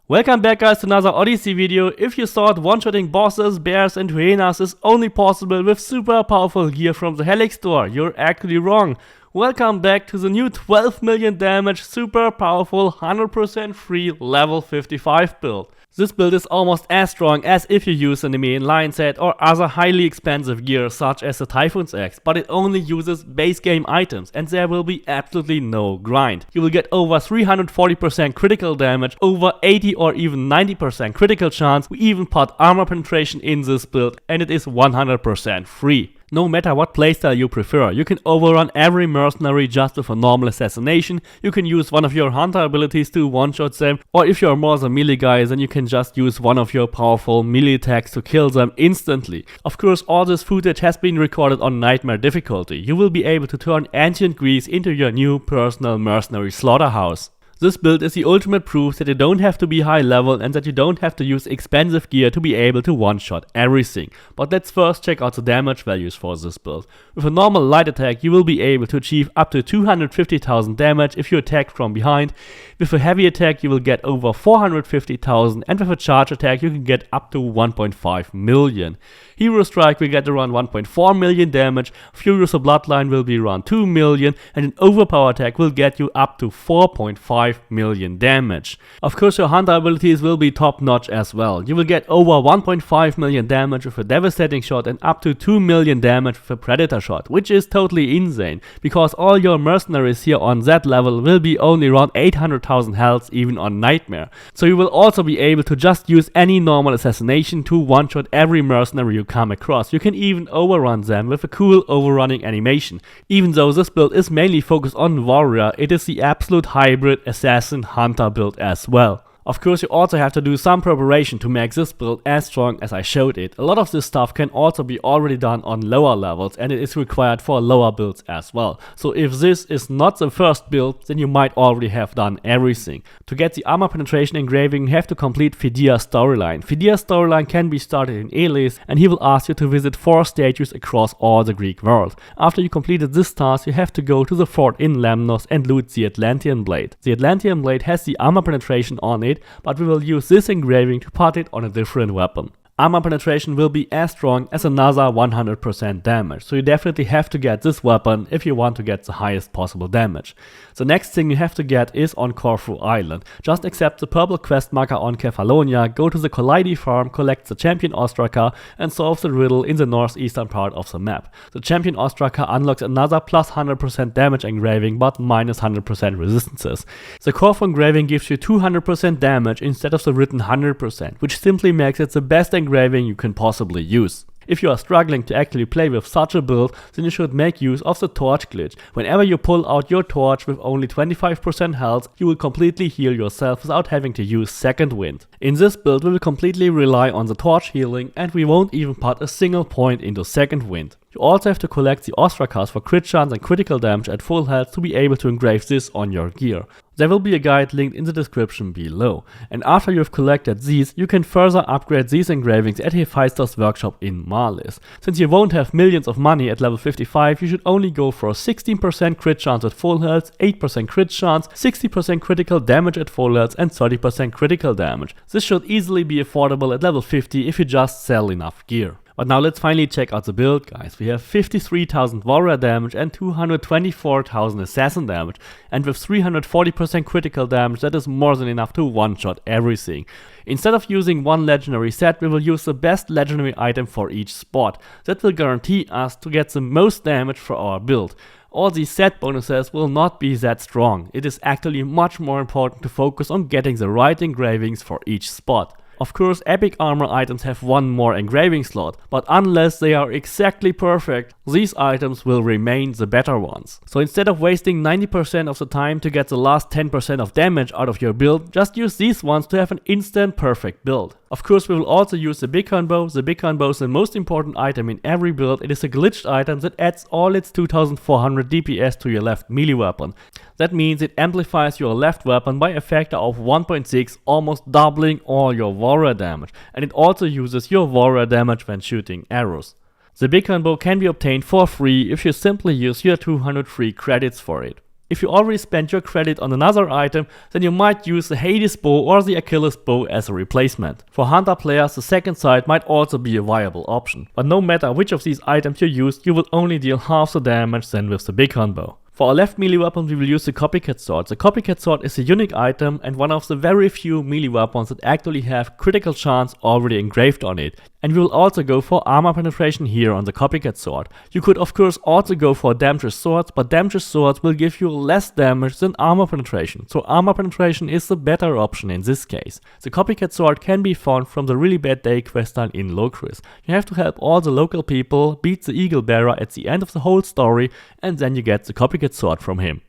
Welcome back guys to another Odyssey video. If you thought one-shotting bosses, bears and hyenas is only possible with super powerful gear from the Helix store, you're actually wrong. Welcome back to the new 12 million damage, super powerful, 100% free level 55 build. This build is almost as strong as if you use an Nemean Lion set or other highly expensive gear such as the Typhoon's Axe, but it only uses base game items and there will be absolutely no grind. You will get over 340% critical damage, over 80 or even 90% critical chance. We even put armor penetration in this build and it is 100% free. No matter what playstyle you prefer, you can overrun every mercenary just with a normal assassination, you can use one of your hunter abilities to one-shot them, or if you're more the melee guy then you can just use one of your powerful melee attacks to kill them instantly. Of course, all this footage has been recorded on Nightmare difficulty. You will be able to turn ancient Greece into your new personal mercenary slaughterhouse. This build is the ultimate proof that you don't have to be high level and that you don't have to use expensive gear to be able to one-shot everything. But let's first check out the damage values for this build. With a normal light attack you will be able to achieve up to 250,000 damage if you attack from behind. With a heavy attack you will get over 450,000 and with a charge attack you can get up to 1.5 million. Hero Strike will get around 1.4 million damage, Furious the Bloodline will be around 2 million and an Overpower attack will get you up to 4.5 million damage. Of course your hunter abilities will be top notch as well. You will get over 1.5 million damage with a devastating shot and up to 2 million damage with a predator shot, which is totally insane, because all your mercenaries here on that level will be only around 800,000 health even on Nightmare. So you will also be able to just use any normal assassination to one-shot every mercenary you come across. You can even overrun them with a cool overrunning animation. Even though this build is mainly focused on warrior, it is the absolute hybrid assassin hunter build as well. Of course you also have to do some preparation to make this build as strong as I showed it. A lot of this stuff can also be already done on lower levels and it is required for lower builds as well. So if this is not the first build, then you might already have done everything. To get the armor penetration engraving you have to complete Phidia's storyline. Phidia's storyline can be started in Elis and he will ask you to visit 4 statues across all the Greek world. After you completed this task you have to go to the fort in Lemnos and loot the Atlantean blade. The Atlantean blade has the armor penetration on it, but we will use this engraving to put it on a different weapon. Armor penetration will be as strong as another 100% damage, so you definitely have to get this weapon if you want to get the highest possible damage. The next thing you have to get is on Corfu Island. Just accept the purple quest marker on Kefalonia, go to the Collidi farm, collect the champion Ostraka and solve the riddle in the northeastern part of the map. The champion Ostraka unlocks another plus 100% damage engraving but minus 100% resistances. The Corfu engraving gives you 200% damage instead of the written 100%, which simply makes it the best engraving you can possibly use. If you are struggling to actually play with such a build, then you should make use of the torch glitch. Whenever you pull out your torch with only 25% health, you will completely heal yourself without having to use second wind. In this build we will completely rely on the torch healing and we won't even put a single point into second wind. You also have to collect the Ostrakas for crit chance and critical damage at full health to be able to engrave this on your gear. There will be a guide linked in the description below. And after you've collected these, you can further upgrade these engravings at Hephaestus workshop in Marlis. Since you won't have millions of money at level 55, you should only go for 16% crit chance at full health, 8% crit chance, 60% critical damage at full health and 30% critical damage. This should easily be affordable at level 50 if you just sell enough gear. But now let's finally check out the build, guys. We have 53,000 warrior damage and 224,000 assassin damage, and with 340% critical damage that is more than enough to one-shot everything. Instead of using one legendary set, we will use the best legendary item for each spot. That will guarantee us to get the most damage for our build. All these set bonuses will not be that strong. It is actually much more important to focus on getting the right engravings for each spot. Of course, epic armor items have one more engraving slot, but unless they are exactly perfect, these items will remain the better ones. So instead of wasting 90% of the time to get the last 10% of damage out of your build, just use these ones to have an instant perfect build. Of course, we will also use the Bighorn Bow. The Bighorn Bow is the most important item in every build. It is a glitched item that adds all its 2400 DPS to your left melee weapon. That means it amplifies your left weapon by a factor of 1.6, almost doubling all your warrior damage, and it also uses your warrior damage when shooting arrows. The Bighorn Bow can be obtained for free if you simply use your 200 free credits for it. If you already spent your credit on another item, then you might use the Hades bow or the Achilles bow as a replacement. For hunter players, the second sight might also be a viable option, but no matter which of these items you use, you will only deal half the damage than with the bighorn bow. For our left melee weapon, we will use the Copycat Sword. The Copycat Sword is a unique item and one of the very few melee weapons that actually have critical chance already engraved on it. And we will also go for armor penetration here on the Copycat Sword. You could of course also go for damage swords, but damage swords will give you less damage than armor penetration. So armor penetration is the better option in this case. The Copycat Sword can be found from the Really Bad Day questline in Locris. You have to help all the local people, beat the Eagle Bearer at the end of the whole story, and then you get the Copycat Sword from him.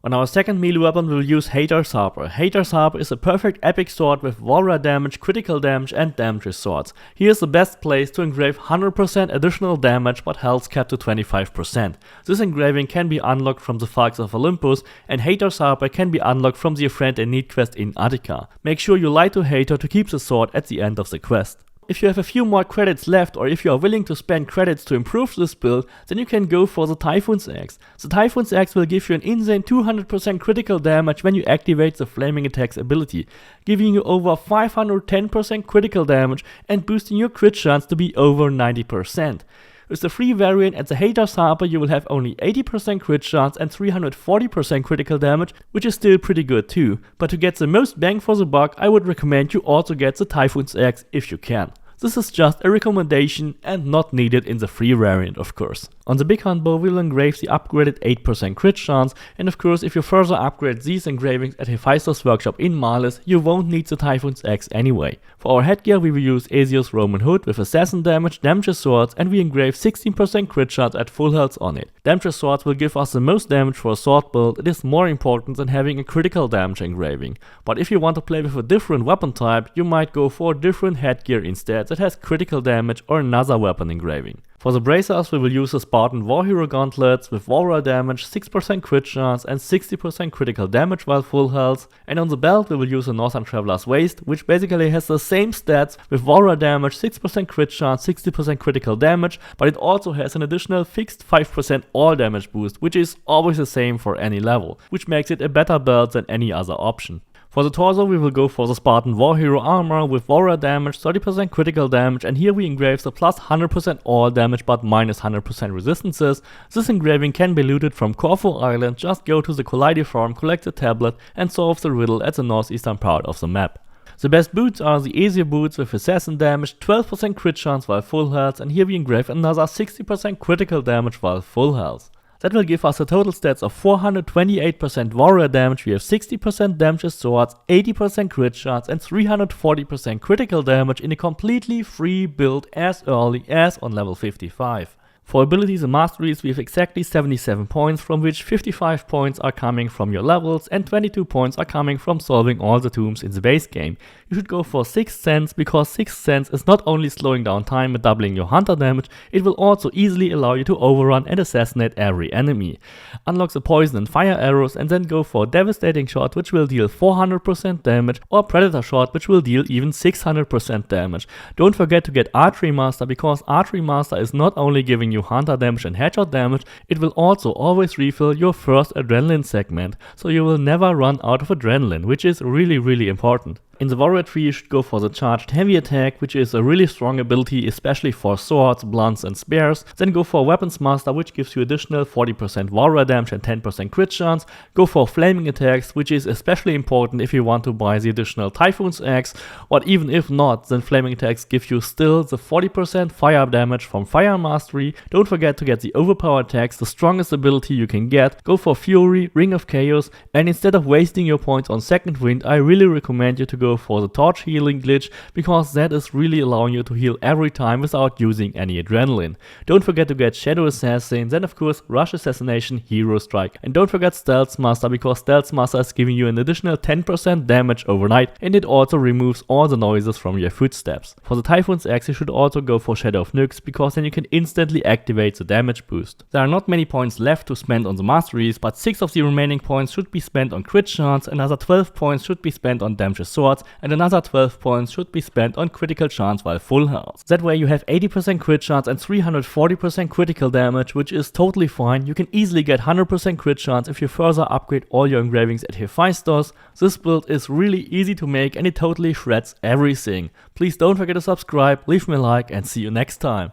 On our second melee weapon, we will use Hater's Harper. Hater's Harper is a perfect epic sword with warrior damage, critical damage and damage swords. He is the best place to engrave 100% additional damage but health capped to 25%. This engraving can be unlocked from the Falcons of Olympus, and Hater's Harper can be unlocked from the A Friend in Need quest in Attica. Make sure you lie to Hater to keep the sword at the end of the quest. If you have a few more credits left, or if you are willing to spend credits to improve this build, then you can go for the Typhoon's Axe. The Typhoon's Axe will give you an insane 200% critical damage when you activate the Flaming Attack's ability, giving you over 510% critical damage and boosting your crit chance to be over 90%. With the free variant and the Hater's Harper, you will have only 80% crit chance and 340% critical damage, which is still pretty good too. But to get the most bang for the buck, I would recommend you also get the Typhoon's Axe if you can. This is just a recommendation and not needed in the free variant, of course. On the Bighorn bow, we will engrave the upgraded 8% crit chance, and of course if you further upgrade these engravings at Hephaestus workshop in Marlis, you won't need the Typhoon's Axe anyway. For our headgear, we will use Asios Roman Hood with assassin damage, damage swords, and we engrave 16% crit chance at full health on it. Damage swords will give us the most damage for a sword build. It is more important than having a critical damage engraving. But if you want to play with a different weapon type, you might go for a different headgear instead that has critical damage or another weapon engraving. For the bracers, we will use the Spartan War Hero gauntlets with warrior damage, 6% crit chance and 60% critical damage while full health. And on the belt, we will use the Northern Traveler's Waist, which basically has the same stats with warrior damage, 6% crit chance, 60% critical damage, but it also has an additional fixed 5% all damage boost, which is always the same for any level, which makes it a better belt than any other option. For the torso, we will go for the Spartan War Hero armor with warrior damage, 30% critical damage, and here we engrave the plus 100% all damage but minus 100% resistances. This engraving can be looted from Corfu Island. Just go to the Collide farm, collect the tablet and solve the riddle at the northeastern part of the map. The best boots are the Aesir boots with assassin damage, 12% crit chance while full health, and here we engrave another 60% critical damage while full health. That will give us a total stats of 428% warrior damage, we have 60% damage swords, 80% crit chance and 340% critical damage in a completely free build as early as on level 55. For abilities and masteries, we have exactly 77 points, from which 55 points are coming from your levels and 22 points are coming from solving all the tombs in the base game. You should go for 6th Sense, because 6th Sense is not only slowing down time and doubling your hunter damage, it will also easily allow you to overrun and assassinate every enemy. Unlock the poison and fire arrows and then go for devastating shot, which will deal 400% damage, or predator shot, which will deal even 600% damage. Don't forget to get archery master, because archery master is not only giving you hunter damage and headshot damage, it will also always refill your first adrenaline segment, so you will never run out of adrenaline, which is really important. In the warrior tree, you should go for the charged heavy attack, which is a really strong ability, especially for swords, blunts and spears. Then go for weapons master, which gives you additional 40% warrior damage and 10% crit chance. Go for flaming attacks, which is especially important if you want to buy the additional Typhoon's Axe, or even if not, then flaming attacks give you still the 40% fire damage from fire mastery. Don't forget to get the overpower attacks, the strongest ability you can get. Go for Fury, Ring of Chaos, and instead of wasting your points on second wind, I really recommend you to go for the torch healing glitch, because that is really allowing you to heal every time without using any adrenaline. Don't forget to get Shadow Assassin, then of course Rush Assassination, Hero Strike, and don't forget Stealth Master, because Stealth Master is giving you an additional 10% damage overnight, and it also removes all the noises from your footsteps. For the Typhoon's Axe, you should also go for Shadow of Nyx, because then you can instantly activate the damage boost. There are not many points left to spend on the masteries, but 6 of the remaining points should be spent on crit chance, another 12 points should be spent on damage swords, and another 12 points should be spent on critical chance while full health. That way you have 80% crit chance and 340% critical damage, which is totally fine. You can easily get 100% crit chance if you further upgrade all your engravings at Hephaestus. This build is really easy to make and it totally shreds everything. Please don't forget to subscribe, leave me a like, and see you next time.